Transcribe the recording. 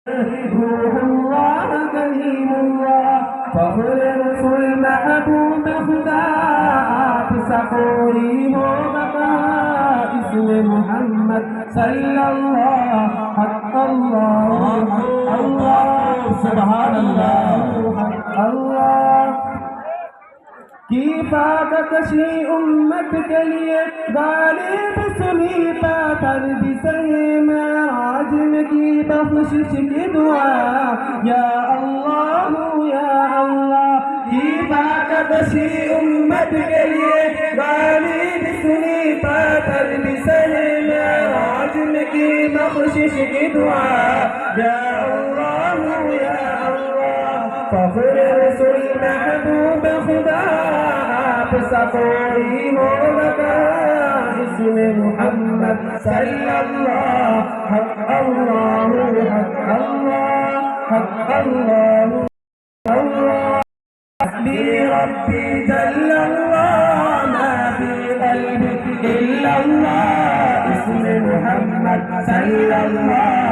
روح الله كريم الله فخر رسول محبوب خدا سخوری ہو بقا اسم محمد صلی اللہ حق اللہ اللہ سبحان اللہ اللہ کی فاقتشی امت کے لیے غالب سنی پاتر بسے معراج میں کی بخشش کی دعا یا اللہ کی فاقتشی امت کے لیے غالب سنی پاتر بسے معراج میں کی بخشش کی دعا یا اللہ فخر رسول محبوب خدا آپ سا کوئی ہو لگا اسم محمد صلی اللہ حق اللہ حق اللہ حق اللہ اللہ حسبی ربی جل اللہ ما فی قلبی الا اللہ اسم محمد صلی اللہ